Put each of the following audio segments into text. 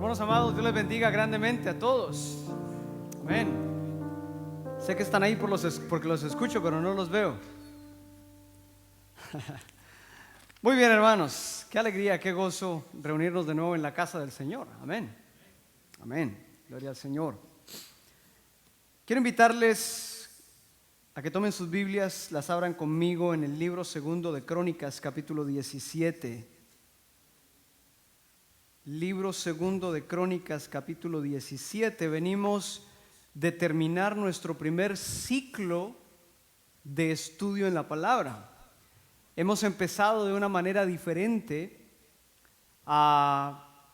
Hermanos amados, Dios les bendiga grandemente a todos. Amén. Sé que están ahí porque los escucho, pero no los veo. Muy bien, hermanos. Qué alegría, qué gozo reunirnos de nuevo en la casa del Señor. Amén. Amén. Gloria al Señor. Quiero invitarles a que tomen sus Biblias, las abran conmigo en el libro segundo de Crónicas, capítulo 17. Libro segundo de Crónicas, capítulo 17. Venimos de terminar nuestro primer ciclo de estudio en la palabra. Hemos empezado de una manera diferente a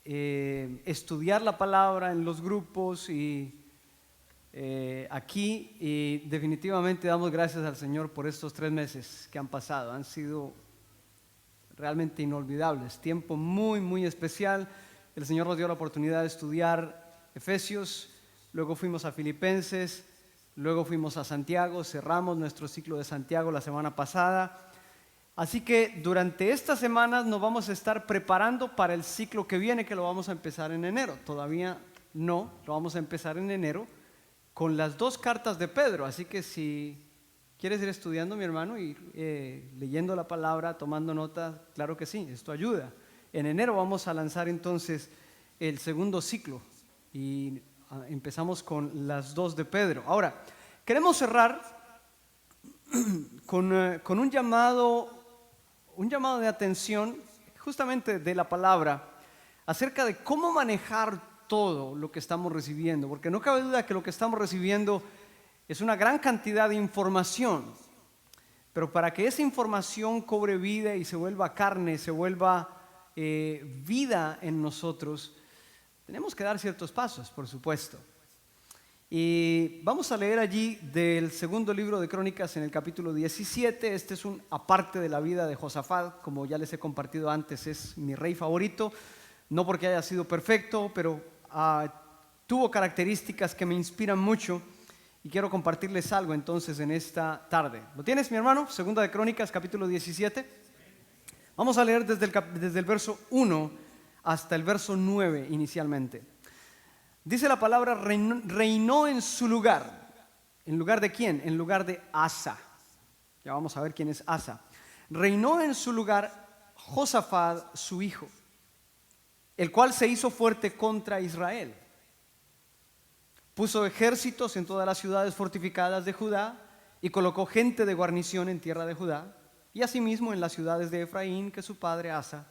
estudiar la palabra en los grupos y aquí, y definitivamente damos gracias al Señor por estos 3 meses que han pasado. Han sido realmente inolvidables, tiempo muy especial. El Señor nos dio la oportunidad de estudiar Efesios, luego fuimos a Filipenses, luego fuimos a Santiago, cerramos nuestro ciclo de Santiago la semana pasada. Así que durante estas semanas nos vamos a estar preparando para el ciclo que viene, que lo vamos a empezar en enero. Todavía no, lo vamos a empezar en enero con las 2 cartas de Pedro. Así que si ¿quieres ir estudiando, mi hermano, y leyendo la palabra, tomando nota? Claro que sí, esto ayuda. En enero vamos a lanzar entonces el segundo ciclo y empezamos con las 2 de Pedro. Ahora, queremos cerrar con un llamado de atención justamente de la palabra acerca de cómo manejar todo lo que estamos recibiendo, porque no cabe duda que lo que estamos recibiendo es una gran cantidad de información, pero para que esa información cobre vida y se vuelva carne, se vuelva vida en nosotros, tenemos que dar ciertos pasos, por supuesto. Y vamos a leer allí del segundo libro de Crónicas en el capítulo 17. Este es un aparte de la vida de Josafat, como ya les he compartido antes, es mi rey favorito, no porque haya sido perfecto, pero tuvo características que me inspiran mucho. Y quiero compartirles algo entonces en esta tarde. ¿Lo tienes, mi hermano? Segunda de Crónicas, capítulo 17. Vamos a leer desde el verso 1 hasta el verso 9 inicialmente. Dice la palabra: reinó en su lugar. ¿En lugar de quién? En lugar de Asa. Ya vamos a ver quién es Asa. Reinó en su lugar Josafat, su hijo, el cual se hizo fuerte contra Israel. Puso ejércitos en todas las ciudades fortificadas de Judá y colocó gente de guarnición en tierra de Judá y asimismo en las ciudades de Efraín que su padre Asa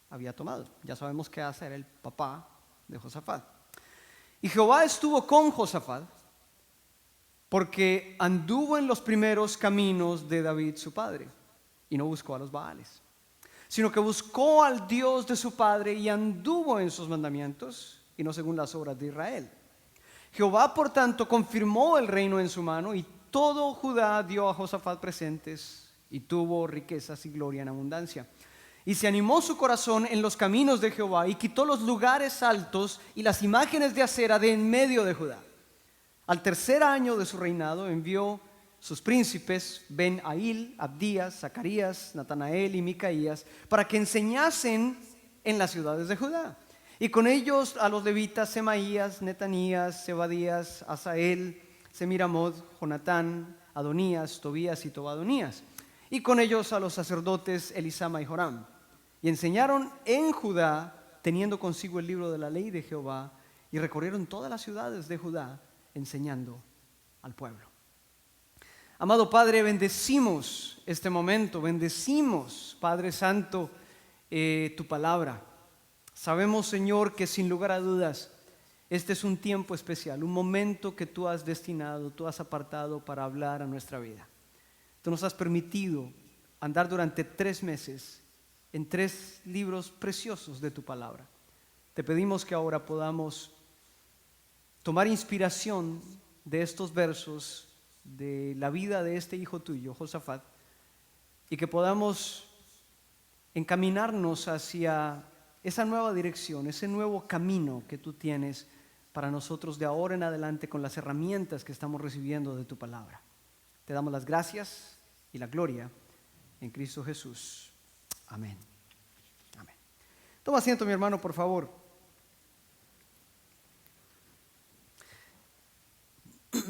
había tomado. Ya sabemos que Asa era el papá de Josafat. Y Jehová estuvo con Josafat porque anduvo en los primeros caminos de David su padre y no buscó a los Baales, sino que buscó al Dios de su padre y anduvo en sus mandamientos y no según las obras de Israel. Jehová, por tanto, confirmó el reino en su mano y todo Judá dio a Josafat presentes y tuvo riquezas y gloria en abundancia. Y se animó su corazón en los caminos de Jehová y quitó los lugares altos y las imágenes de acera de en medio de Judá. Al 3er año de su reinado envió sus príncipes Ben-Ahil, Abdías, Zacarías, Natanael y Micaías para que enseñasen en las ciudades de Judá. Y con ellos a los levitas Semaías, Netanías, Zebadías, Asael, Semiramot, Jonatán, Adonías, Tobías y Tobadonías. Y con ellos a los sacerdotes Elisama y Joram. Y enseñaron en Judá, teniendo consigo el libro de la ley de Jehová, y recorrieron todas las ciudades de Judá, enseñando al pueblo. Amado Padre, bendecimos este momento, bendecimos, Padre Santo, tu palabra. Sabemos, Señor, que sin lugar a dudas, este es un tiempo especial, un momento que tú has destinado, tú has apartado para hablar a nuestra vida. Tú nos has permitido andar durante 3 meses en 3 libros preciosos de tu palabra. Te pedimos que ahora podamos tomar inspiración de estos versos, de la vida de este hijo tuyo, Josafat, y que podamos encaminarnos hacia esa nueva dirección, ese nuevo camino que tú tienes para nosotros de ahora en adelante con las herramientas que estamos recibiendo de tu palabra. Te damos las gracias y la gloria en Cristo Jesús. Amén. Amén. Toma asiento, mi hermano, por favor.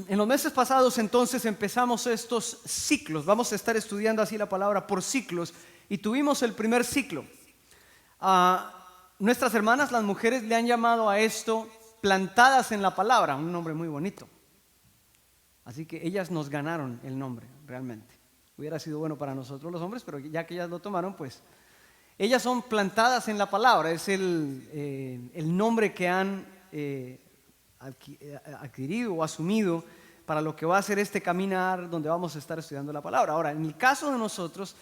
En los meses pasados entonces empezamos estos ciclos. Vamos a estar estudiando así la palabra por ciclos. Y tuvimos el primer ciclo. Nuestras hermanas, las mujeres, le han llamado a esto plantadas en la palabra, un nombre muy bonito. Así que ellas nos ganaron el nombre, realmente. Hubiera sido bueno para nosotros los hombres, pero ya que ellas lo tomaron, pues ellas son plantadas en la palabra. Es el nombre que han adquirido o asumido para lo que va a ser este caminar donde vamos a estar estudiando la palabra. Ahora, en el caso de nosotros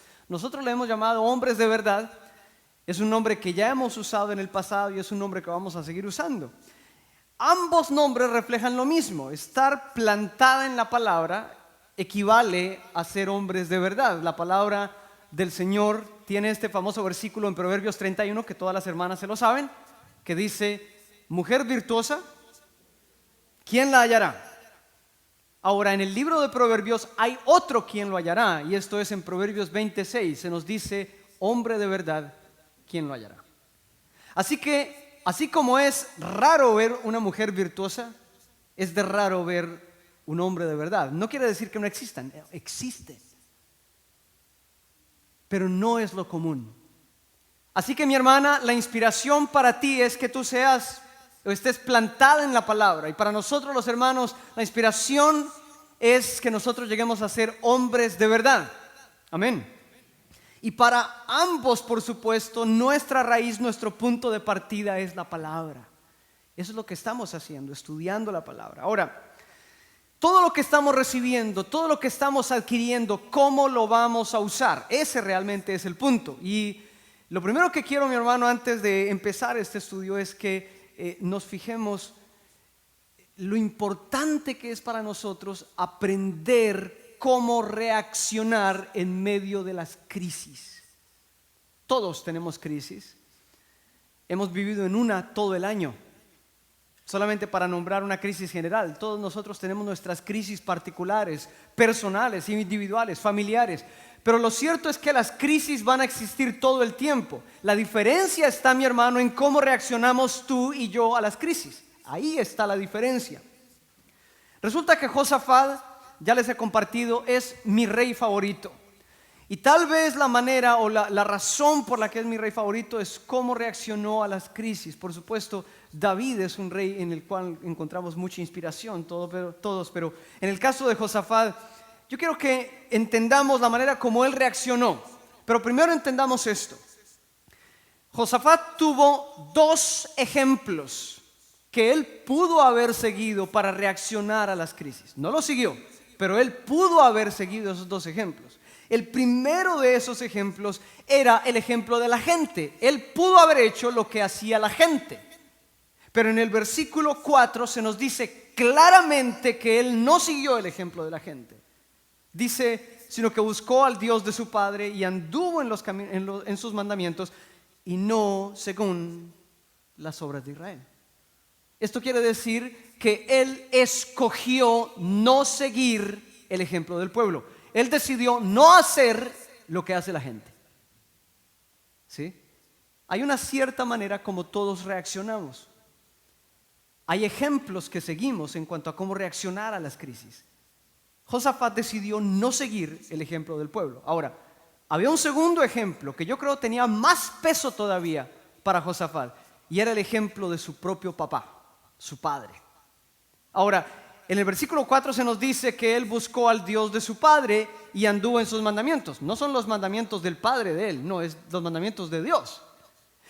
le hemos llamado hombres de verdad. Es un nombre que ya hemos usado en el pasado y es un nombre que vamos a seguir usando. Ambos nombres reflejan lo mismo. Estar plantada en la palabra equivale a ser hombres de verdad. La palabra del Señor tiene este famoso versículo en Proverbios 31, que todas las hermanas se lo saben, que dice: mujer virtuosa, ¿quién la hallará? Ahora, en el libro de Proverbios hay otro quien lo hallará, y esto es en Proverbios 26. Se nos dice: hombre de verdad, ¿quién lo hallará? Así que, así como es raro ver una mujer virtuosa, es de raro ver un hombre de verdad. No quiere decir que no existan, existen, pero no es lo común. Así que, mi hermana, la inspiración para ti es que tú seas o estés plantada en la palabra. Y para nosotros los hermanos, la inspiración es que nosotros lleguemos a ser hombres de verdad. Amén. Y para ambos, por supuesto, nuestra raíz, nuestro punto de partida es la palabra. Eso es lo que estamos haciendo, estudiando la palabra. Ahora, todo lo que estamos recibiendo, todo lo que estamos adquiriendo, ¿cómo lo vamos a usar? Ese realmente es el punto. Y lo primero que quiero, mi hermano, antes de empezar este estudio es que nos fijemos lo importante que es para nosotros aprender cómo reaccionar en medio de las crisis. Todos tenemos crisis. Hemos vivido en una todo el año. Solamente para nombrar una crisis general, todos nosotros tenemos nuestras crisis particulares, personales, individuales, familiares. Pero lo cierto es que las crisis van a existir todo el tiempo. La diferencia está, mi hermano, en cómo reaccionamos tú y yo a las crisis. Ahí está la diferencia. Resulta que Josafat, ya les he compartido, es mi rey favorito. Y tal vez la manera o la razón por la que es mi rey favorito es cómo reaccionó a las crisis. Por supuesto, David es un rey en el cual encontramos mucha inspiración, todos, pero en el caso de Josafat, yo quiero que entendamos la manera como él reaccionó. Pero primero entendamos esto. Josafat tuvo dos ejemplos que él pudo haber seguido para reaccionar a las crisis. No lo siguió, pero él pudo haber seguido esos dos ejemplos. El primero de esos ejemplos era el ejemplo de la gente. Él pudo haber hecho lo que hacía la gente. Pero en el versículo 4 se nos dice claramente que él no siguió el ejemplo de la gente. Dice, sino que buscó al Dios de su padre y anduvo en sus mandamientos y no según las obras de Israel. Esto quiere decir que él escogió no seguir el ejemplo del pueblo. Él decidió no hacer lo que hace la gente. ¿Sí? Hay una cierta manera como todos reaccionamos. Hay ejemplos que seguimos en cuanto a cómo reaccionar a las crisis. Josafat decidió no seguir el ejemplo del pueblo. Ahora, había un segundo ejemplo que yo creo tenía más peso todavía para Josafat, y era el ejemplo de su propio papá, su padre. Ahora, en el versículo 4 se nos dice que él buscó al Dios de su padre y anduvo en sus mandamientos. No son los mandamientos del padre de él, no, es los mandamientos de Dios.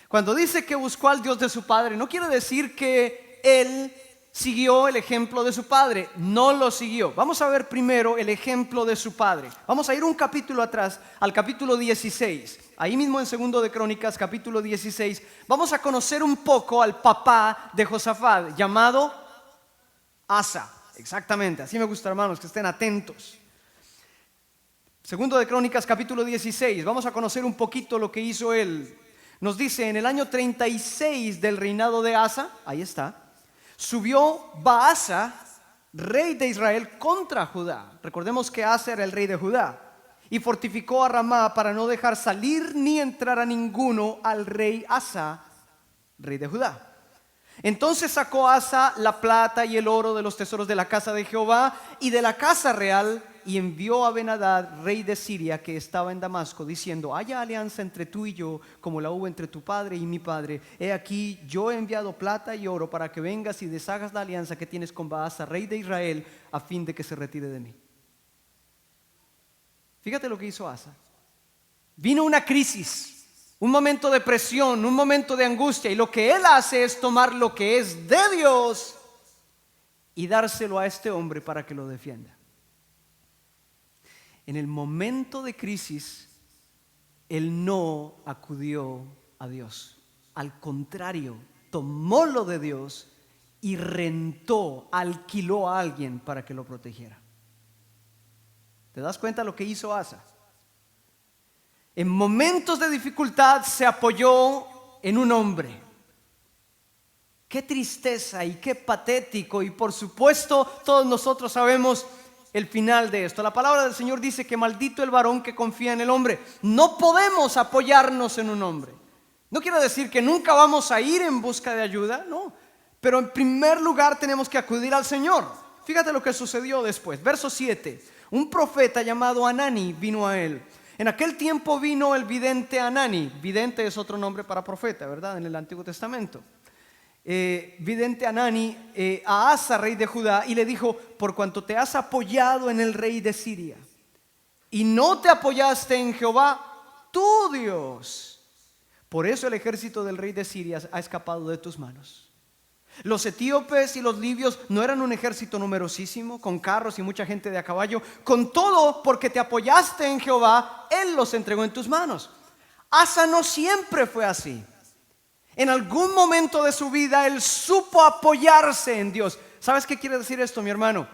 Cuando dice que buscó al Dios de su padre, no quiere decir que él siguió el ejemplo de su padre. No lo siguió. Vamos a ver primero el ejemplo de su padre. Vamos a ir un capítulo atrás, al capítulo 16. Ahí mismo en 2 de Crónicas, capítulo 16, vamos a conocer un poco al papá de Josafat, llamado Asa. Exactamente, así me gusta, hermanos, que estén atentos. 2 de Crónicas, capítulo 16, vamos a conocer un poquito lo que hizo él. Nos dice, en el año 36 del reinado de Asa, ahí está, subió Baasa, rey de Israel, contra Judá. Recordemos que Asa era el rey de Judá. Y fortificó a Ramá para no dejar salir ni entrar a ninguno al rey Asa, rey de Judá. Entonces sacó Asa la plata y el oro de los tesoros de la casa de Jehová y de la casa real, y envió a Ben-Hadad, rey de Siria, que estaba en Damasco, diciendo: haya alianza entre tú y yo, como la hubo entre tu padre y mi padre. He aquí, yo he enviado plata y oro para que vengas y deshagas la alianza que tienes con Baasa, rey de Israel, a fin de que se retire de mí. Fíjate lo que hizo Asa. Vino una crisis, un momento de presión, un momento de angustia, y lo que él hace es tomar lo que es de Dios y dárselo a este hombre para que lo defienda. En el momento de crisis, él no acudió a Dios. Al contrario, tomó lo de Dios y rentó, alquiló a alguien para que lo protegiera. ¿Te das cuenta lo que hizo Asa? En momentos de dificultad se apoyó en un hombre. Qué tristeza y qué patético, y por supuesto todos nosotros sabemos el final de esto. La palabra del Señor dice que maldito el varón que confía en el hombre. No podemos apoyarnos en un hombre. No quiere decir que nunca vamos a ir en busca de ayuda, no. Pero en primer lugar tenemos que acudir al Señor. Fíjate lo que sucedió después. Verso 7. Un profeta llamado Anani vino a él. En aquel tiempo vino el vidente Anani. Vidente es otro nombre para profeta, ¿verdad? En el Antiguo Testamento. Vidente Anani a Asa, rey de Judá, y le dijo: por cuanto te has apoyado en el rey de Siria y no te apoyaste en Jehová tu Dios, por eso el ejército del rey de Siria ha escapado de tus manos. Los etíopes y los libios no eran un ejército numerosísimo, con carros y mucha gente de a caballo. Con todo, porque te apoyaste en Jehová, él los entregó en tus manos. Asa no siempre fue así. En algún momento de su vida él supo apoyarse en Dios. ¿Sabes qué quiere decir esto, mi hermano?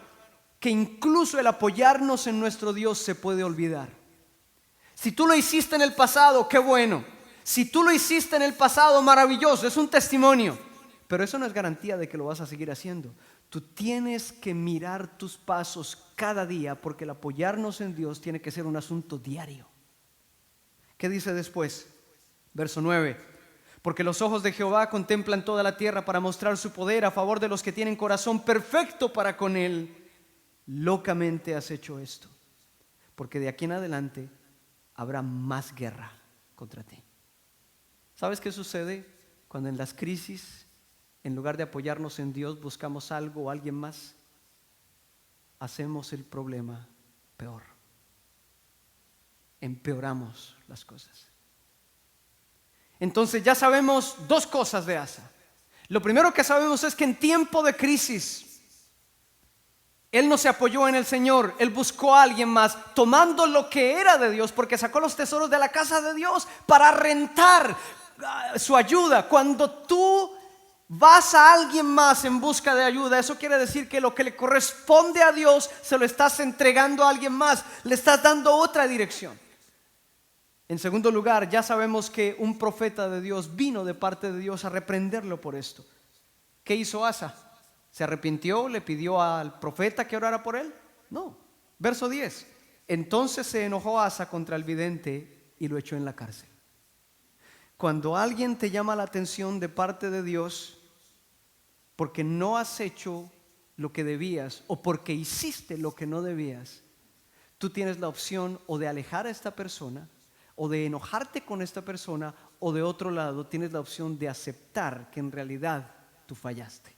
Que incluso el apoyarnos en nuestro Dios se puede olvidar. Si tú lo hiciste en el pasado, qué bueno. Si tú lo hiciste en el pasado, maravilloso, es un testimonio. Pero eso no es garantía de que lo vas a seguir haciendo. Tú tienes que mirar tus pasos cada día, porque el apoyarnos en Dios tiene que ser un asunto diario. ¿Qué dice después? Verso 9. Porque los ojos de Jehová contemplan toda la tierra para mostrar su poder a favor de los que tienen corazón perfecto para con él. Locamente has hecho esto, porque de aquí en adelante habrá más guerra contra ti. ¿Sabes qué sucede cuando en las crisis, en lugar de apoyarnos en Dios, buscamos algo o alguien más? Hacemos el problema peor. Empeoramos las cosas. Entonces ya sabemos dos cosas de Asa. Lo primero que sabemos es que en tiempo de crisis él no se apoyó en el Señor, él buscó a alguien más, tomando lo que era de Dios, porque sacó los tesoros de la casa de Dios para rentar su ayuda. Cuando tú vas a alguien más en busca de ayuda, eso quiere decir que lo que le corresponde a Dios se lo estás entregando a alguien más, le estás dando otra dirección. En segundo lugar, ya sabemos que un profeta de Dios vino de parte de Dios a reprenderlo por esto. ¿Qué hizo Asa? ¿Se arrepintió? ¿Le pidió al profeta que orara por él? No. Verso 10. Entonces se enojó Asa contra el vidente y lo echó en la cárcel. Cuando alguien te llama la atención de parte de Dios porque no has hecho lo que debías o porque hiciste lo que no debías, tú tienes la opción o de alejar a esta persona, o de enojarte con esta persona, o de otro lado tienes la opción de aceptar que en realidad tú fallaste.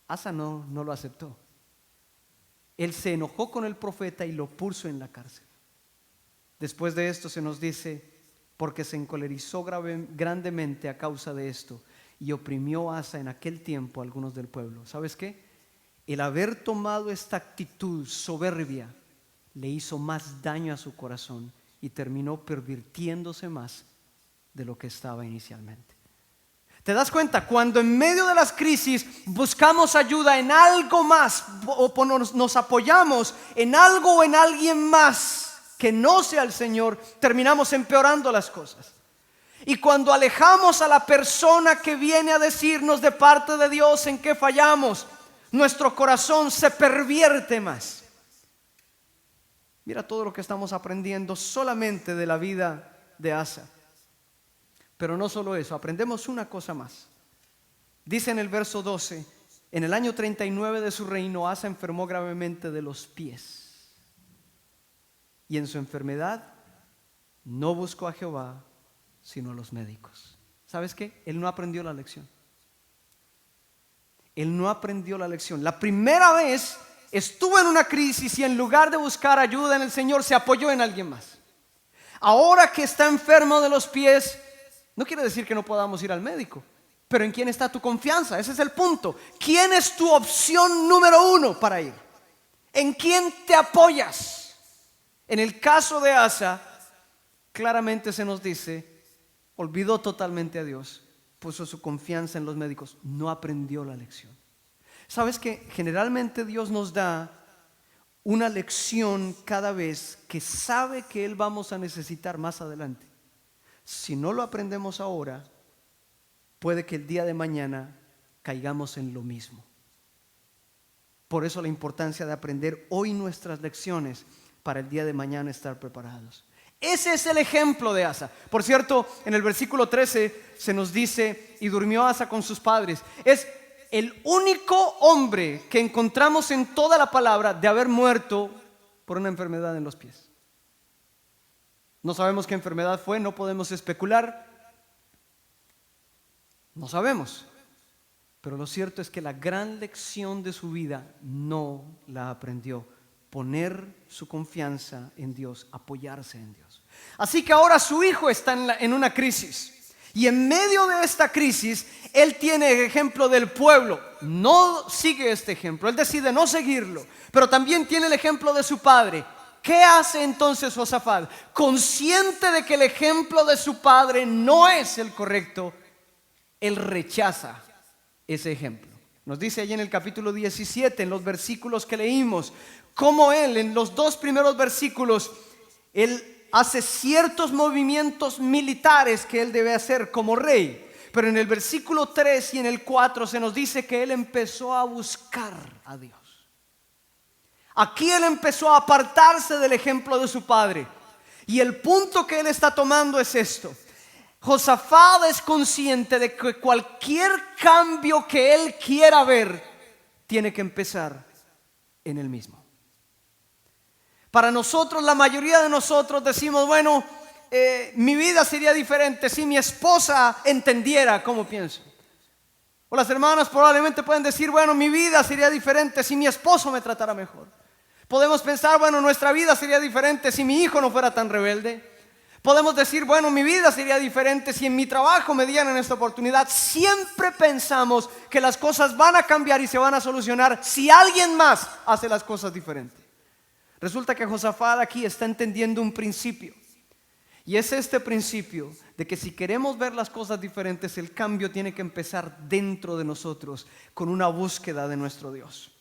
Asa no lo aceptó. Él se enojó con el profeta y lo puso en la cárcel. Después de esto se nos dice: porque se encolerizó grandemente a causa de esto, y oprimió Asa en aquel tiempo a algunos del pueblo. ¿Sabes qué? El haber tomado esta actitud soberbia le hizo más daño a su corazón y terminó pervirtiéndose más de lo que estaba inicialmente. ¿Te das cuenta? Cuando en medio de las crisis buscamos ayuda en algo más, o nos apoyamos en algo o en alguien más que no sea el Señor, terminamos empeorando las cosas. Y cuando alejamos a la persona que viene a decirnos de parte de Dios en qué fallamos, nuestro corazón se pervierte más. Mira todo lo que estamos aprendiendo solamente de la vida de Asa. Pero no solo eso, aprendemos una cosa más. Dice en el verso 12: en el año 39 de su reino, Asa enfermó gravemente de los pies, y en su enfermedad no buscó a Jehová, sino a los médicos. ¿Sabes qué? Él no aprendió la lección. Él no aprendió la lección. La primera vez estuvo en una crisis y en lugar de buscar ayuda en el Señor, se apoyó en alguien más. Ahora que está enfermo de los pies, no quiere decir que no podamos ir al médico, pero ¿en quién está tu confianza? Ese es el punto. ¿Quién es tu opción número uno para ir? ¿En quién te apoyas? En el caso de Asa, claramente se nos dice, olvidó totalmente a Dios, puso su confianza en los médicos, no aprendió la lección. ¿Sabes que generalmente Dios nos da una lección cada vez que sabe que Él vamos a necesitar más adelante? Si no lo aprendemos ahora, puede que el día de mañana caigamos en lo mismo. Por eso la importancia de aprender hoy nuestras lecciones para el día de mañana estar preparados. Ese es el ejemplo de Asa. Por cierto, en el versículo 13 se nos dice: y durmió Asa con sus padres. Es el único hombre que encontramos en toda la palabra de haber muerto por una enfermedad en los pies. No sabemos qué enfermedad fue, no podemos especular, no sabemos. Pero lo cierto es que la gran lección de su vida no la aprendió: poner su confianza en Dios, apoyarse en Dios. Así que ahora su hijo está en una crisis, y en medio de esta crisis él tiene el ejemplo del pueblo. No sigue este ejemplo, él decide no seguirlo, pero también tiene el ejemplo de su padre. ¿Qué hace entonces Josafat? Consciente de que el ejemplo de su padre no es el correcto, él rechaza ese ejemplo. Nos dice allí en el capítulo 17, en los versículos que leímos, cómo él, en los dos primeros versículos, él hace ciertos movimientos militares que él debe hacer como rey. Pero en el versículo 3 y en el 4 se nos dice que él empezó a buscar a Dios. Aquí él empezó a apartarse del ejemplo de su padre. Y el punto que él está tomando es esto: Josafat es consciente de que cualquier cambio que él quiera ver tiene que empezar en él mismo. Para nosotros, la mayoría de nosotros decimos: bueno, mi vida sería diferente si mi esposa entendiera cómo pienso. O las hermanas probablemente pueden decir: bueno, mi vida sería diferente si mi esposo me tratara mejor. Podemos pensar: bueno, nuestra vida sería diferente si mi hijo no fuera tan rebelde. Podemos decir: bueno, mi vida sería diferente si en mi trabajo me dieran esta oportunidad. Siempre pensamos que las cosas van a cambiar y se van a solucionar si alguien más hace las cosas diferentes. Resulta que Josafat aquí está entendiendo un principio, y es este principio de que si queremos ver las cosas diferentes, el cambio tiene que empezar dentro de nosotros, con una búsqueda de nuestro Dios.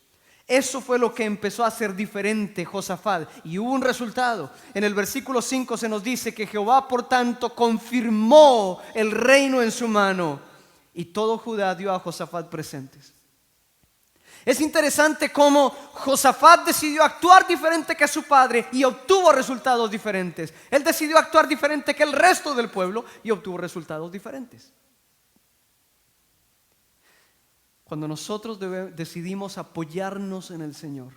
Eso fue lo que empezó a hacer diferente Josafat, y hubo un resultado. En el versículo 5 se nos dice que Jehová, por tanto, confirmó el reino en su mano, y todo Judá dio a Josafat presentes. Es interesante cómo Josafat decidió actuar diferente que su padre y obtuvo resultados diferentes. Él decidió actuar diferente que el resto del pueblo y obtuvo resultados diferentes. Cuando nosotros decidimos apoyarnos en el Señor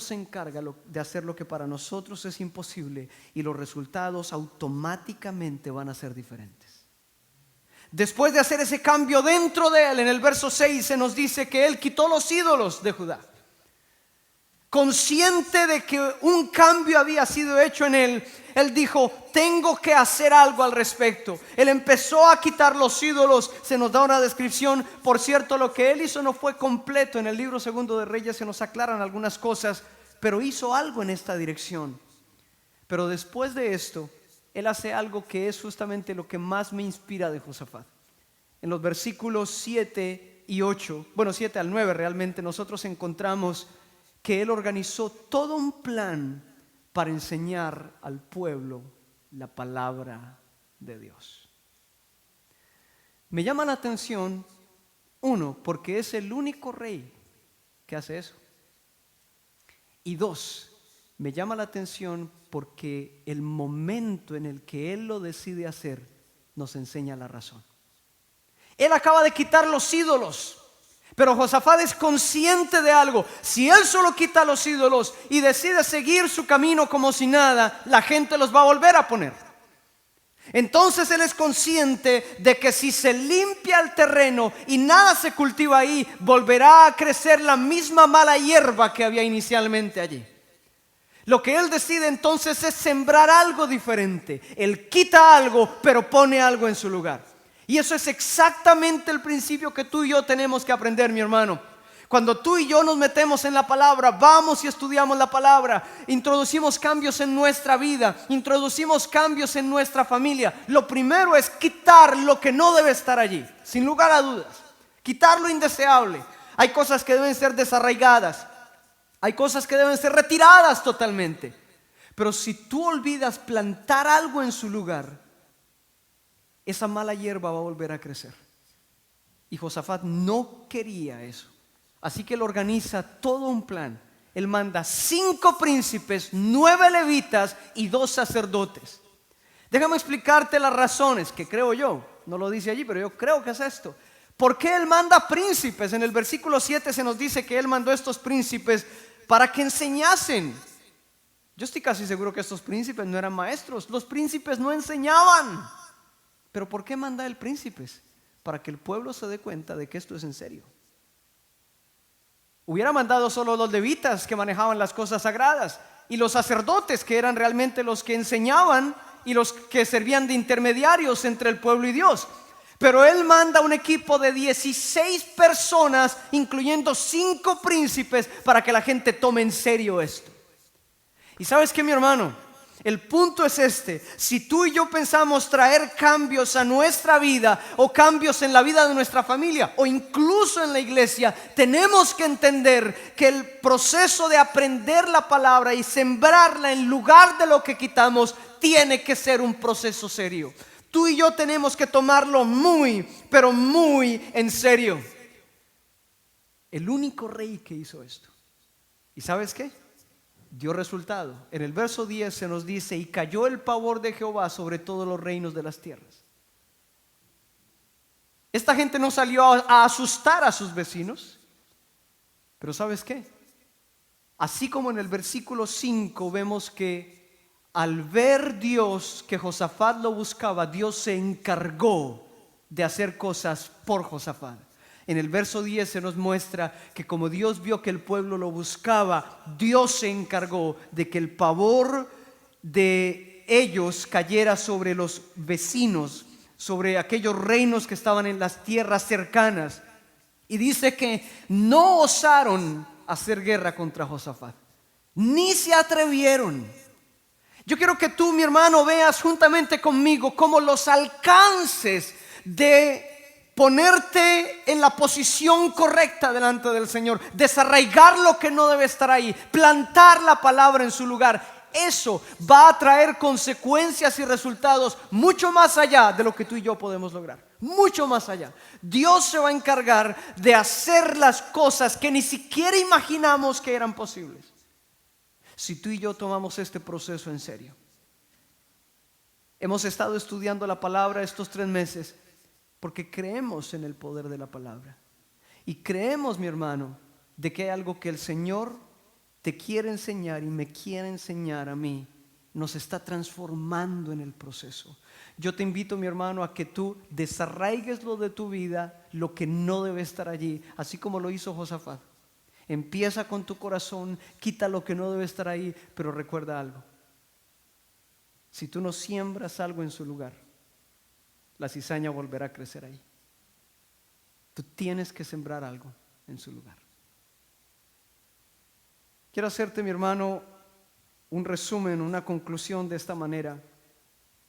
se encarga de hacer lo que para nosotros es imposible, y los resultados automáticamente van a ser diferentes. Después de hacer ese cambio dentro de él, en el verso 6 se nos dice que él quitó los ídolos de Judá. Consciente de que un cambio había sido hecho en él, él dijo: tengo que hacer algo al respecto. Él empezó a quitar los ídolos. Se nos da una descripción. Por cierto, lo que él hizo no fue completo. En el libro segundo de Reyes se nos aclaran algunas cosas, pero hizo algo en esta dirección. Pero después de esto, él hace algo que es justamente lo que más me inspira de Josafat. En los versículos 7 y 8, bueno, 7 al 9 realmente, nosotros encontramos que él organizó todo un plan para enseñar al pueblo la palabra de Dios. Me llama la atención, uno, porque es el único rey que hace eso. Y dos, me llama la atención porque el momento en el que él lo decide hacer nos enseña la razón. Él acaba de quitar los ídolos. Pero Josafat es consciente de algo. Si él solo quita los ídolos y decide seguir su camino como si nada, la gente los va a volver a poner. Entonces él es consciente de que si se limpia el terreno y nada se cultiva ahí, volverá a crecer la misma mala hierba que había inicialmente allí. Lo que él decide entonces es sembrar algo diferente. Él quita algo, pero pone algo en su lugar. Y eso es exactamente el principio que tú y yo tenemos que aprender, mi hermano. Cuando tú y yo nos metemos en la palabra, vamos y estudiamos la palabra, introducimos cambios en nuestra vida, introducimos cambios en nuestra familia. Lo primero es quitar lo que no debe estar allí, sin lugar a dudas. Quitar lo indeseable. Hay cosas que deben ser desarraigadas. Hay cosas que deben ser retiradas totalmente. Pero si tú olvidas plantar algo en su lugar, esa mala hierba va a volver a crecer. Y Josafat no quería eso. Así que él organiza todo un plan. Él manda 5 príncipes, 9 levitas y 2 sacerdotes. Déjame explicarte las razones, que creo yo, no lo dice allí, pero yo creo que es esto. ¿Por qué él manda príncipes? En el versículo 7 se nos dice que él mandó a estos príncipes para que enseñasen. Yo estoy casi seguro que estos príncipes no eran maestros. Los príncipes no enseñaban. Pero ¿por qué manda él príncipes? Para que el pueblo se dé cuenta de que esto es en serio. Hubiera mandado solo los levitas que manejaban las cosas sagradas y los sacerdotes que eran realmente los que enseñaban y los que servían de intermediarios entre el pueblo y Dios. Pero él manda un equipo de 16 personas, incluyendo 5 príncipes, para que la gente tome en serio esto. Y ¿sabes qué, mi hermano? El punto es este: si tú y yo pensamos traer cambios a nuestra vida, o cambios en la vida de nuestra familia, o incluso en la iglesia, tenemos que entender que el proceso de aprender la palabra y sembrarla en lugar de lo que quitamos tiene que ser un proceso serio. Tú y yo tenemos que tomarlo muy, pero muy en serio. El único rey que hizo esto, ¿y sabes qué? Dio resultado. En el verso 10 se nos dice: y cayó el pavor de Jehová sobre todos los reinos de las tierras. Esta gente no salió a asustar a sus vecinos, pero ¿sabes qué? Así como en el versículo 5 vemos que al ver Dios que Josafat lo buscaba, Dios se encargó de hacer cosas por Josafat. En el verso 10 se nos muestra que como Dios vio que el pueblo lo buscaba, Dios se encargó de que el pavor de ellos cayera sobre los vecinos, sobre aquellos reinos que estaban en las tierras cercanas. Y dice que no osaron hacer guerra contra Josafat, ni se atrevieron. Yo quiero que tú, mi hermano, veas juntamente conmigo cómo los alcances de ponerte en la posición correcta delante del Señor, desarraigar lo que no debe estar ahí, plantar la palabra en su lugar, eso va a traer consecuencias y resultados mucho más allá de lo que tú y yo podemos lograr. Mucho más allá. Dios se va a encargar de hacer las cosas que ni siquiera imaginamos que eran posibles, si tú y yo tomamos este proceso en serio. Hemos estado estudiando la palabra estos 3 meses porque creemos en el poder de la palabra. Y creemos, mi hermano, de que hay algo que el Señor te quiere enseñar y me quiere enseñar a mí. Nos está transformando en el proceso. Yo te invito, mi hermano, a que tú desarraigues lo de tu vida, lo que no debe estar allí, así como lo hizo Josafat. Empieza con tu corazón, quita lo que no debe estar ahí, pero recuerda algo: si tú no siembras algo en su lugar, la cizaña volverá a crecer ahí. Tú tienes que sembrar algo en su lugar. Quiero hacerte, mi hermano, un resumen, una conclusión de esta manera.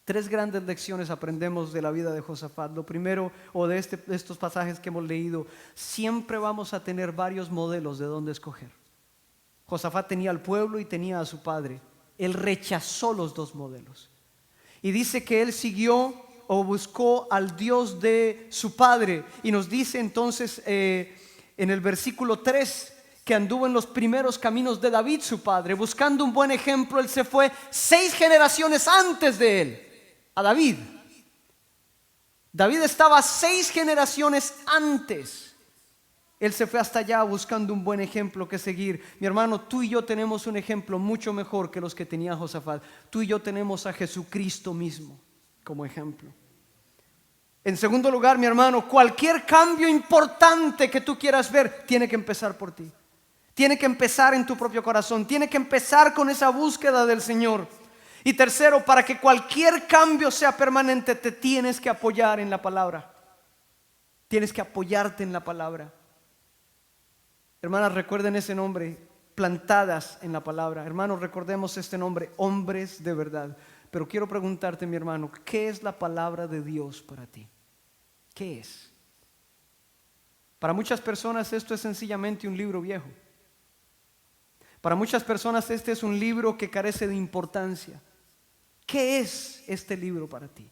3 grandes lecciones aprendemos de la vida de Josafat. Lo primero, o de estos pasajes que hemos leído: siempre vamos a tener varios modelos de dónde escoger. Josafat tenía al pueblo y tenía a su padre. Él rechazó los 2 modelos. Y dice que él siguió o buscó al Dios de su padre. Y nos dice entonces en el versículo 3 que anduvo en los primeros caminos de David su padre, buscando un buen ejemplo. Él se fue 6 generaciones antes de él, a David. David estaba 6 generaciones antes. Él se fue hasta allá buscando un buen ejemplo que seguir. Mi hermano, tú y yo tenemos un ejemplo mucho mejor que los que tenía Josafat. Tú y yo tenemos a Jesucristo mismo como ejemplo. En segundo lugar, mi hermano, cualquier cambio importante que tú quieras ver tiene que empezar por ti. Tiene que empezar en tu propio corazón. Tiene que empezar con esa búsqueda del Señor. Y tercero, para que cualquier cambio sea permanente, te tienes que apoyar en la palabra. Tienes que apoyarte en la palabra. Hermanas, recuerden ese nombre, plantadas en la palabra. Hermanos, recordemos este nombre, hombres de verdad. Pero quiero preguntarte, mi hermano, ¿qué es la palabra de Dios para ti? ¿Qué es? Para muchas personas esto es sencillamente un libro viejo. Para muchas personas este es un libro que carece de importancia. ¿Qué es este libro para ti?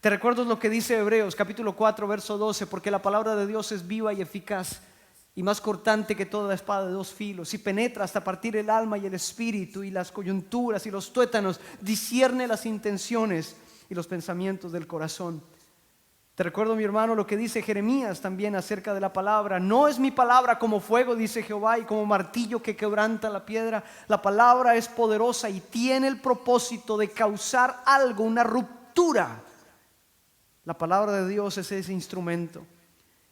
Te recuerdo lo que dice Hebreos capítulo 4 verso 12, porque la palabra de Dios es viva y eficaz y más cortante que toda espada de 2 filos, y penetra hasta partir el alma y el espíritu y las coyunturas y los tuétanos, discierne las intenciones y los pensamientos del corazón. Te recuerdo, mi hermano, lo que dice Jeremías también acerca de la palabra. No es mi palabra como fuego, dice Jehová, y como martillo que quebranta la piedra. La palabra es poderosa y tiene el propósito de causar algo, una ruptura. La palabra de Dios es ese instrumento.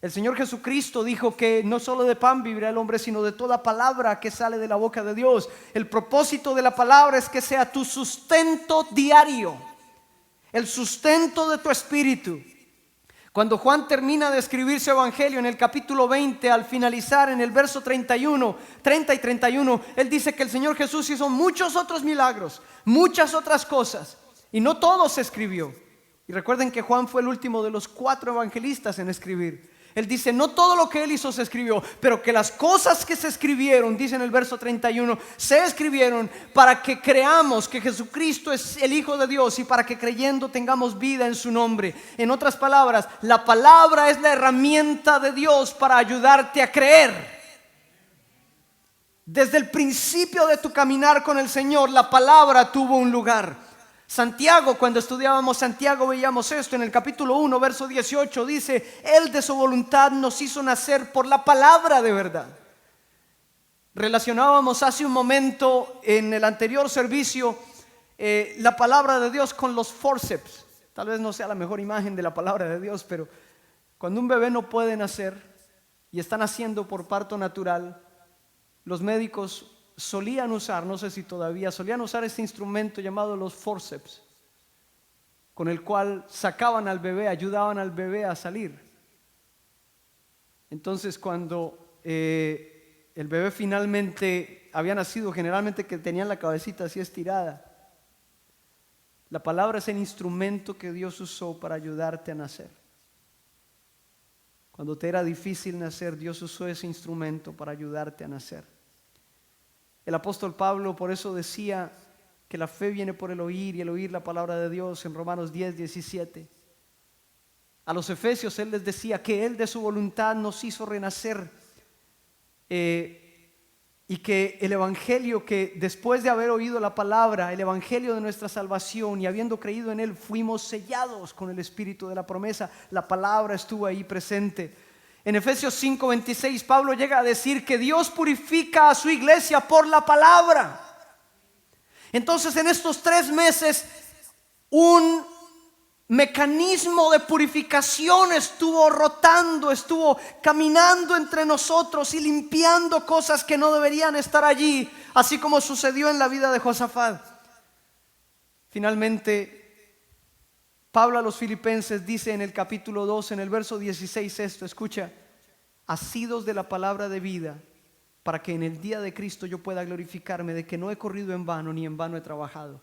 El Señor Jesucristo dijo que no solo de pan vivirá el hombre, sino de toda palabra que sale de la boca de Dios. El propósito de la palabra es que sea tu sustento diario, el sustento de tu espíritu. Cuando Juan termina de escribir su evangelio en el capítulo 20, al finalizar en el verso 30 y 31, él dice que el Señor Jesús hizo muchos otros milagros, muchas otras cosas, y no todo se escribió. Y recuerden que Juan fue el último de los 4 evangelistas en escribir. Él dice, no todo lo que él hizo se escribió, pero que las cosas que se escribieron, dice en el verso 31, se escribieron para que creamos que Jesucristo es el Hijo de Dios y para que creyendo tengamos vida en su nombre. En otras palabras, la palabra es la herramienta de Dios para ayudarte a creer. Desde el principio de tu caminar con el Señor, la palabra tuvo un lugar. Santiago, cuando estudiábamos Santiago veíamos esto en el capítulo 1 verso 18, dice, Él de su voluntad nos hizo nacer por la palabra de verdad. Relacionábamos hace un momento en el anterior servicio la palabra de Dios con los forceps. Tal vez no sea la mejor imagen de la palabra de Dios, pero cuando un bebé no puede nacer y está naciendo por parto natural, los médicos solían usar, no sé si todavía, solían usar este instrumento llamado los forceps, con el cual sacaban al bebé, ayudaban al bebé a salir. Entonces cuando el bebé finalmente había nacido, generalmente que tenían la cabecita así estirada, la palabra es el instrumento que Dios usó para ayudarte a nacer. Cuando te era difícil nacer, Dios usó ese instrumento para ayudarte a nacer. El apóstol Pablo por eso decía que la fe viene por el oír y el oír la palabra de Dios en Romanos 10:17. A los efesios él les decía que Él de su voluntad nos hizo renacer y que el evangelio, que después de haber oído la palabra, el evangelio de nuestra salvación y habiendo creído en Él, fuimos sellados con el espíritu de la promesa. La palabra estuvo ahí presente. En Efesios 5:26 Pablo llega a decir que Dios purifica a su iglesia por la palabra. Entonces en estos 3 meses un mecanismo de purificación estuvo rotando, estuvo caminando entre nosotros y limpiando cosas que no deberían estar allí, así como sucedió en la vida de Josafat. Finalmente Pablo a los filipenses dice en el capítulo 2, en el verso 16 esto, escucha, asidos de la palabra de vida, para que en el día de Cristo yo pueda glorificarme de que no he corrido en vano ni en vano he trabajado.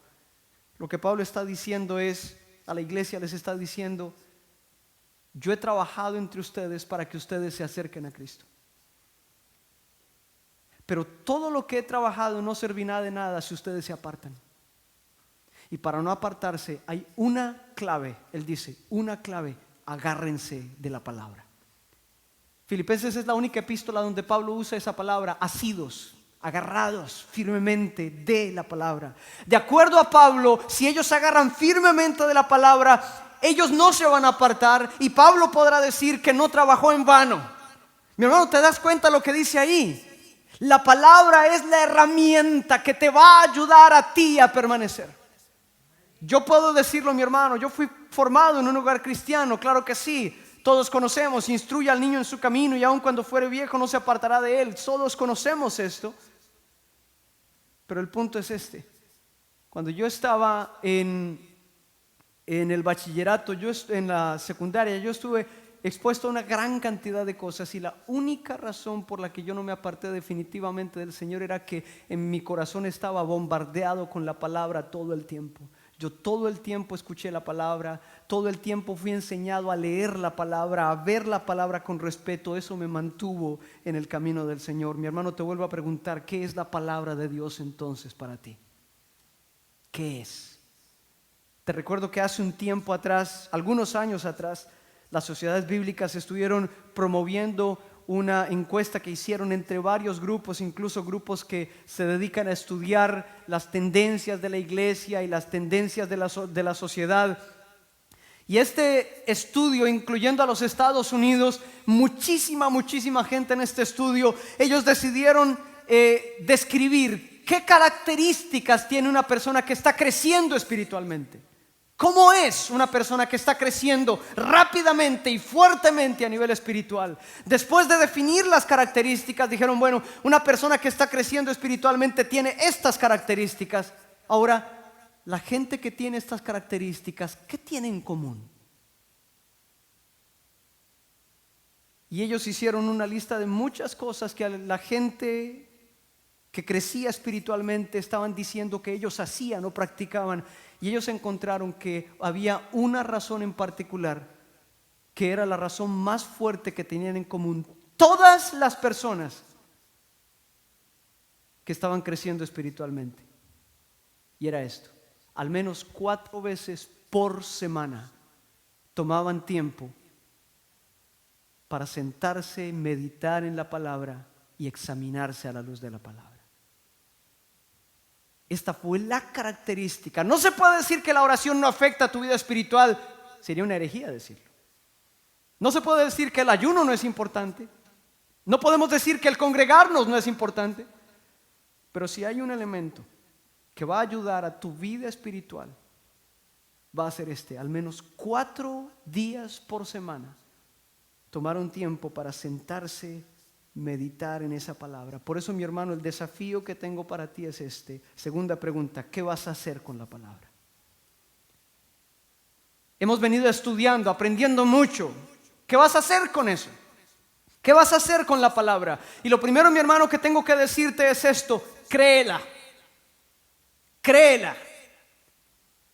Lo que Pablo está diciendo es, a la iglesia les está diciendo, yo he trabajado entre ustedes para que ustedes se acerquen a Cristo. Pero todo lo que he trabajado no servirá de nada si ustedes se apartan. Y para no apartarse hay una clave, él dice, una clave, agárrense de la palabra. Filipenses es la única epístola donde Pablo usa esa palabra, asidos, agarrados firmemente de la palabra. De acuerdo a Pablo, si ellos se agarran firmemente de la palabra, ellos no se van a apartar y Pablo podrá decir que no trabajó en vano. Mi hermano, ¿te das cuenta lo que dice ahí? La palabra es la herramienta que te va a ayudar a ti a permanecer. Yo puedo decirlo, mi hermano, yo fui formado en un hogar cristiano, claro que sí. Todos conocemos, instruye al niño en su camino y aun cuando fuere viejo no se apartará de él. Todos conocemos esto. Pero el punto es este. Cuando yo estaba en el bachillerato, en la secundaria, yo estuve expuesto a una gran cantidad de cosas y la única razón por la que yo no me aparté definitivamente del Señor era que en mi corazón estaba bombardeado con la palabra todo el tiempo. Yo todo el tiempo escuché la palabra, todo el tiempo fui enseñado a leer la palabra, a ver la palabra con respeto. Eso me mantuvo en el camino del Señor. Mi hermano, te vuelvo a preguntar, ¿qué es la palabra de Dios entonces para ti? ¿Qué es? Te recuerdo que hace un tiempo atrás, algunos años atrás, las sociedades bíblicas estuvieron promoviendo una encuesta que hicieron entre varios grupos, incluso grupos que se dedican a estudiar las tendencias de la iglesia y las tendencias de la sociedad. Y este estudio, incluyendo a los Estados Unidos, muchísima gente en este estudio, ellos decidieron describir qué características tiene una persona que está creciendo espiritualmente. ¿Cómo es una persona que está creciendo rápidamente y fuertemente a nivel espiritual? Después de definir las características, dijeron, bueno, una persona que está creciendo espiritualmente tiene estas características. Ahora, la gente que tiene estas características, ¿qué tiene en común? Y ellos hicieron una lista de muchas cosas que la gente que crecía espiritualmente estaban diciendo que ellos hacían o practicaban. Y ellos encontraron que había una razón en particular, que era la razón más fuerte que tenían en común todas las personas que estaban creciendo espiritualmente. Y era esto: al menos 4 veces por semana tomaban tiempo para sentarse, meditar en la palabra y examinarse a la luz de la palabra. Esta fue la característica. No se puede decir que la oración no afecta a tu vida espiritual. Sería una herejía decirlo. No se puede decir que el ayuno no es importante. No podemos decir que el congregarnos no es importante. Pero si hay un elemento que va a ayudar a tu vida espiritual, va a ser este: al menos 4 días por semana tomar un tiempo para sentarse, meditar en esa palabra. Por eso, mi hermano, el desafío que tengo para ti es este. Segunda pregunta: ¿qué vas a hacer con la palabra? Hemos venido estudiando, aprendiendo mucho. ¿Qué vas a hacer con eso? ¿Qué vas a hacer con la palabra? Y lo primero, mi hermano, que tengo que decirte es esto: créela. Créela.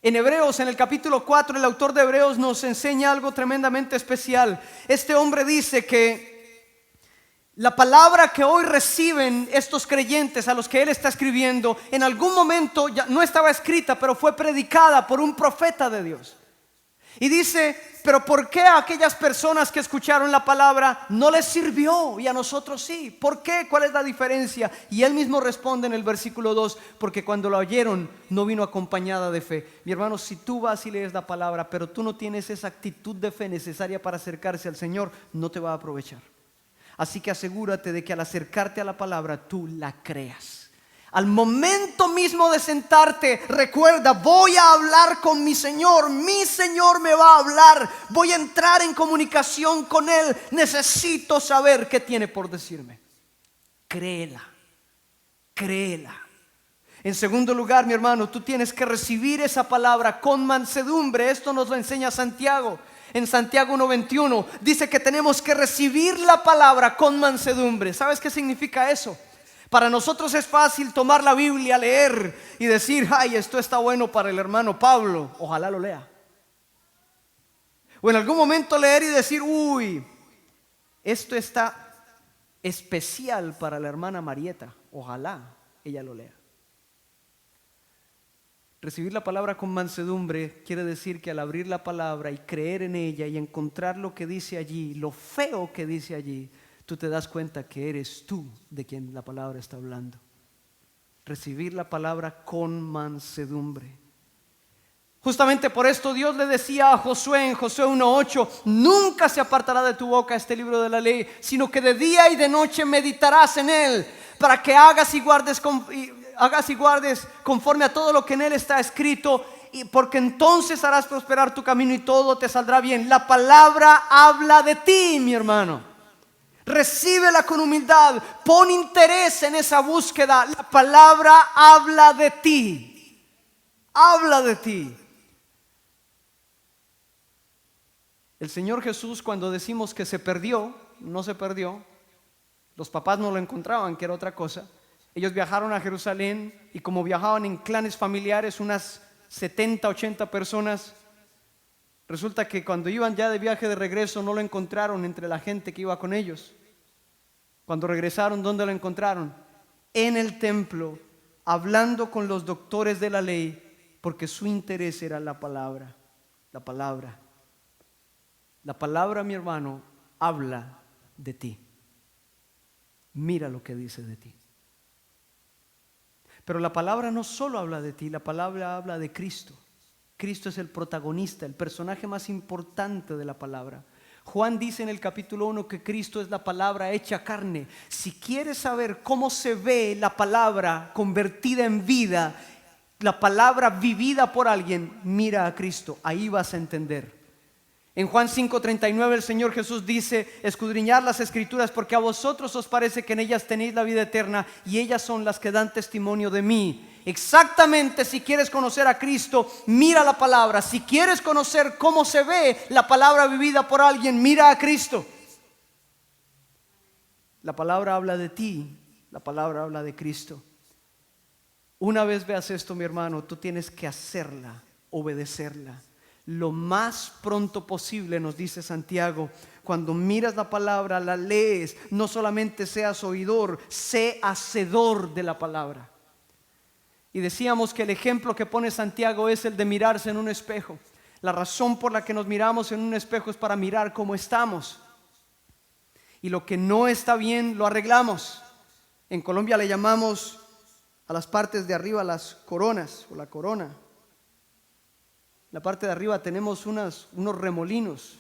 En Hebreos, en el capítulo 4, el autor de Hebreos nos enseña algo tremendamente especial. Este hombre dice que la palabra que hoy reciben estos creyentes a los que él está escribiendo, en algún momento ya no estaba escrita, pero fue predicada por un profeta de Dios. Y dice: pero ¿por qué a aquellas personas que escucharon la palabra no les sirvió y a nosotros sí? ¿Por qué? ¿Cuál es la diferencia? Y él mismo responde en el versículo 2: porque cuando la oyeron no vino acompañada de fe. Mi hermano, si tú vas y lees la palabra, pero tú no tienes esa actitud de fe necesaria para acercarse al Señor, no te va a aprovechar. Así que asegúrate de que al acercarte a la palabra tú la creas. Al momento mismo de sentarte, recuerda: voy a hablar con mi Señor me va a hablar, voy a entrar en comunicación con Él, necesito saber qué tiene por decirme. Créela, créela. En segundo lugar, mi hermano, tú tienes que recibir esa palabra con mansedumbre. Esto nos lo enseña Santiago. En Santiago 1:21 dice que tenemos que recibir la palabra con mansedumbre. ¿Sabes qué significa eso? Para nosotros es fácil tomar la Biblia, leer y decir: ay, esto está bueno para el hermano Pablo, ojalá lo lea. O en algún momento leer y decir: uy, esto está especial para la hermana Marieta, ojalá ella lo lea. Recibir la palabra con mansedumbre quiere decir que al abrir la palabra y creer en ella y encontrar lo que dice allí, lo feo que dice allí, tú te das cuenta que eres tú de quien la palabra está hablando. Recibir la palabra con mansedumbre. Justamente por esto Dios le decía a Josué en Josué 1:8: nunca se apartará de tu boca este libro de la ley, sino que de día y de noche meditarás en él, para que hagas y guardes conforme a todo lo que en él está escrito, y porque entonces harás prosperar tu camino y todo te saldrá bien. La palabra habla de ti, mi hermano. Recíbela con humildad, pon interés en esa búsqueda. La palabra habla de ti, habla de ti. El Señor Jesús, cuando decimos que se perdió, no se perdió. Los papás no lo encontraban, que era otra cosa. Ellos viajaron a Jerusalén y como viajaban en clanes familiares, unas 70, 80 personas, resulta que cuando iban ya de viaje de regreso no lo encontraron entre la gente que iba con ellos. Cuando regresaron, ¿dónde lo encontraron? En el templo, hablando con los doctores de la ley, porque su interés era la palabra. La palabra. La palabra, mi hermano, habla de ti. Mira lo que dice de ti. Pero la palabra no solo habla de ti, la palabra habla de Cristo. Cristo es el protagonista, el personaje más importante de la palabra. Juan dice en el capítulo 1 que Cristo es la palabra hecha carne. Si quieres saber cómo se ve la palabra convertida en vida, la palabra vivida por alguien, mira a Cristo, ahí vas a entender. En Juan 5:39 el Señor Jesús dice: escudriñad las Escrituras, porque a vosotros os parece que en ellas tenéis la vida eterna, y ellas son las que dan testimonio de mí. Exactamente, si quieres conocer a Cristo, mira la palabra. Si quieres conocer cómo se ve la palabra vivida por alguien, mira a Cristo. La palabra habla de ti, la palabra habla de Cristo. Una vez veas esto, mi hermano, tú tienes que hacerla, obedecerla lo más pronto posible, nos dice Santiago. Cuando miras la palabra, la lees, no solamente seas oidor, sé hacedor de la palabra. Y decíamos que el ejemplo que pone Santiago es el de mirarse en un espejo. La razón por la que nos miramos en un espejo es para mirar cómo estamos. Y lo que no está bien lo arreglamos. En Colombia le llamamos a las partes de arriba las coronas o la corona. En la parte de arriba tenemos unos remolinos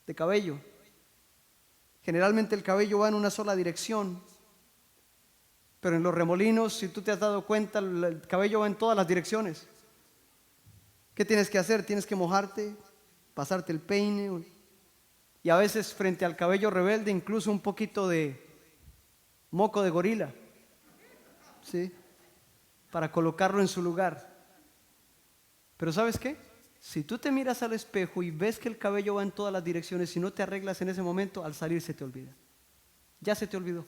de cabello. Generalmente el cabello va en una sola dirección, pero en los remolinos, si tú te has dado cuenta, el cabello va en todas las direcciones. ¿Qué tienes que hacer? Tienes que mojarte, pasarte el peine, y a veces frente al cabello rebelde incluso un poquito de moco de gorila, ¿sí? Para colocarlo en su lugar. Pero ¿sabes qué? Si tú te miras al espejo y ves que el cabello va en todas las direcciones y no te arreglas en ese momento, al salir se te olvida. Ya se te olvidó.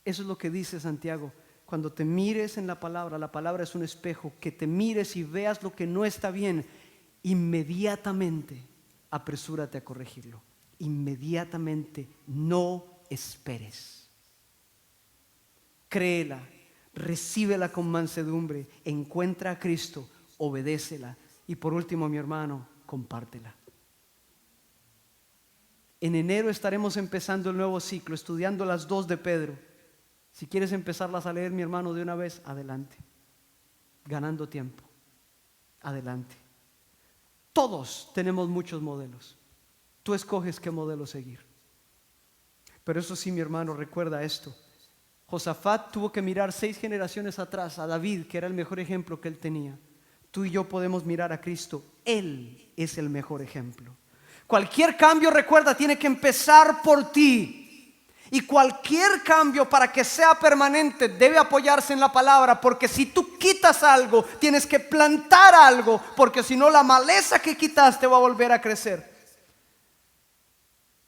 Eso es lo que dice Santiago. Cuando te mires en la palabra es un espejo. Que te mires y veas lo que no está bien, inmediatamente apresúrate a corregirlo. Inmediatamente, no esperes. Créela, recíbela con mansedumbre, encuentra a Cristo, obedécela. Y por último, mi hermano, compártela. En enero estaremos empezando el nuevo ciclo, estudiando las 2 de Pedro. Si quieres empezarlas a leer, mi hermano, de una vez, adelante. Ganando tiempo. Adelante. Todos tenemos muchos modelos. Tú escoges qué modelo seguir. Pero eso sí, mi hermano, recuerda esto. Josafat tuvo que mirar 6 generaciones atrás a David, que era el mejor ejemplo que él tenía. Tú y yo podemos mirar a Cristo. Él es el mejor ejemplo. Cualquier cambio, recuerda, tiene que empezar por ti. Y cualquier cambio, para que sea permanente, debe apoyarse en la palabra. Porque si tú quitas algo, tienes que plantar algo. Porque si no, la maleza que quitaste va a volver a crecer.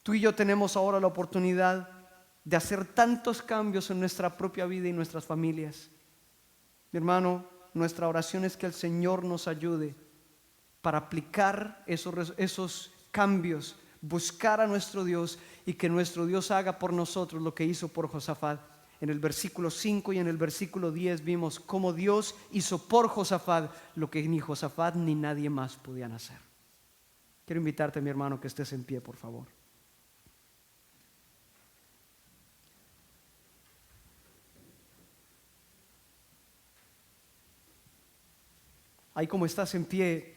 Tú y yo tenemos ahora la oportunidad de hacer tantos cambios en nuestra propia vida y nuestras familias. Mi hermano, nuestra oración es que el Señor nos ayude para aplicar esos cambios, buscar a nuestro Dios y que nuestro Dios haga por nosotros lo que hizo por Josafat. En el versículo 5 y en el versículo 10 vimos cómo Dios hizo por Josafat lo que ni Josafat ni nadie más podían hacer. Quiero invitarte, mi hermano, que estés en pie, por favor. ahí como estás en pie,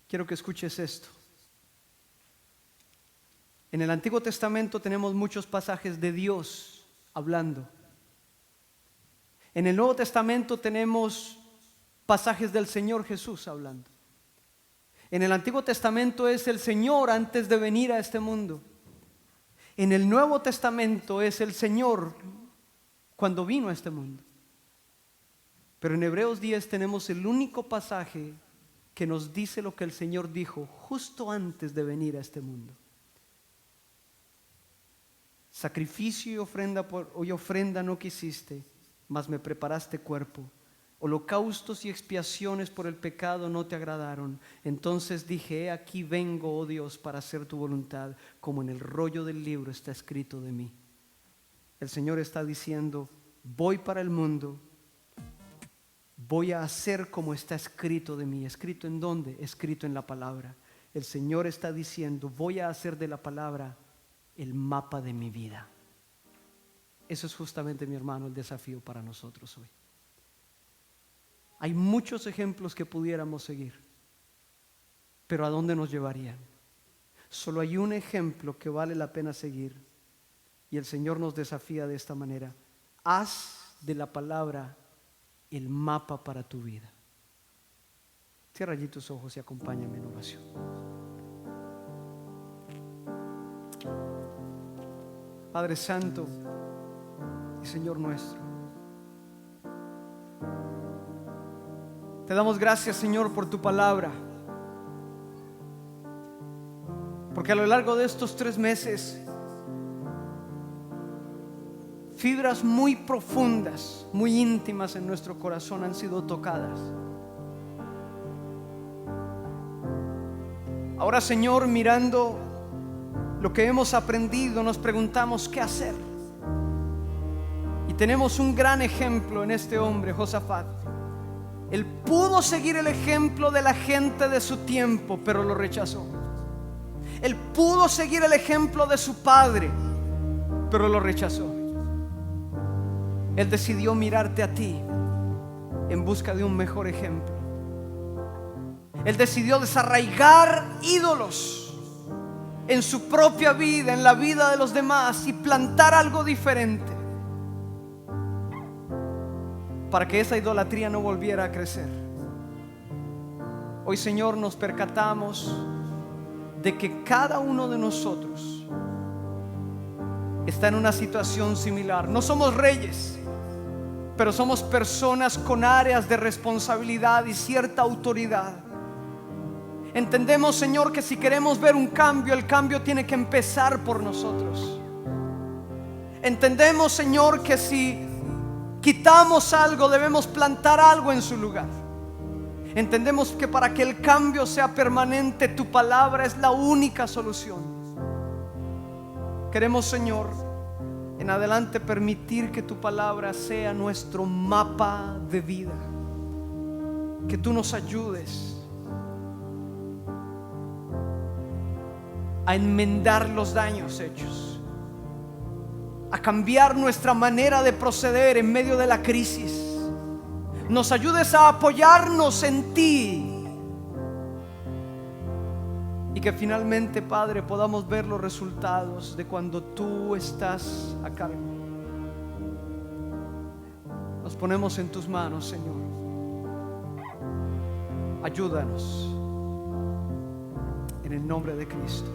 quiero que escuches esto. En el Antiguo Testamento tenemos muchos pasajes de Dios hablando. En el Nuevo Testamento tenemos pasajes del Señor Jesús hablando. En el Antiguo Testamento es el Señor antes de venir a este mundo. En el Nuevo Testamento es el Señor cuando vino a este mundo. Pero en Hebreos 10 tenemos el único pasaje que nos dice lo que el Señor dijo justo antes de venir a este mundo. Sacrificio y ofrenda no quisiste, mas me preparaste cuerpo. Holocaustos y expiaciones por el pecado no te agradaron. Entonces dije, he aquí vengo, oh Dios, para hacer tu voluntad, como en el rollo del libro está escrito de mí. El Señor está diciendo, voy para el mundo, voy a hacer como está escrito de mí. ¿Escrito en dónde? Escrito en la palabra. El Señor está diciendo, voy a hacer de la palabra el mapa de mi vida. Eso es justamente, mi hermano, el desafío para nosotros hoy. Hay muchos ejemplos que pudiéramos seguir, pero ¿a dónde nos llevarían? Solo hay un ejemplo que vale la pena seguir, y el Señor nos desafía de esta manera: haz de la palabra el mapa para tu vida. Cierra allí tus ojos y acompáñame en oración. Padre Santo y Señor nuestro, te damos gracias, Señor, por tu palabra, porque a lo largo de estos 3 meses fibras muy profundas, muy íntimas en nuestro corazón han sido tocadas. Ahora, Señor, mirando lo que hemos aprendido, nos preguntamos qué hacer. Y tenemos un gran ejemplo en este hombre, Josafat. Él pudo seguir el ejemplo de la gente de su tiempo, pero lo rechazó. Él pudo seguir el ejemplo de su padre, pero lo rechazó. Él decidió mirarte a ti en busca de un mejor ejemplo. Él decidió desarraigar ídolos en su propia vida, en la vida de los demás, y plantar algo diferente para que esa idolatría no volviera a crecer. Hoy, Señor, nos percatamos de que cada uno de nosotros está en una situación similar. No somos reyes, pero somos personas con áreas de responsabilidad y cierta autoridad. Entendemos, Señor, que si queremos ver un cambio, el cambio tiene que empezar por nosotros. Entendemos, Señor, que si quitamos algo, debemos plantar algo en su lugar. Entendemos que para que el cambio sea permanente, tu palabra es la única solución. Queremos, Señor, en adelante permitir que tu palabra sea nuestro mapa de vida. Que tú nos ayudes a enmendar los daños hechos, a cambiar nuestra manera de proceder en medio de la crisis. Nos ayudes a apoyarnos en ti, y que finalmente, Padre, podamos ver los resultados de cuando tú estás a cargo. Nos ponemos en tus manos, Señor. Ayúdanos en el nombre de Cristo.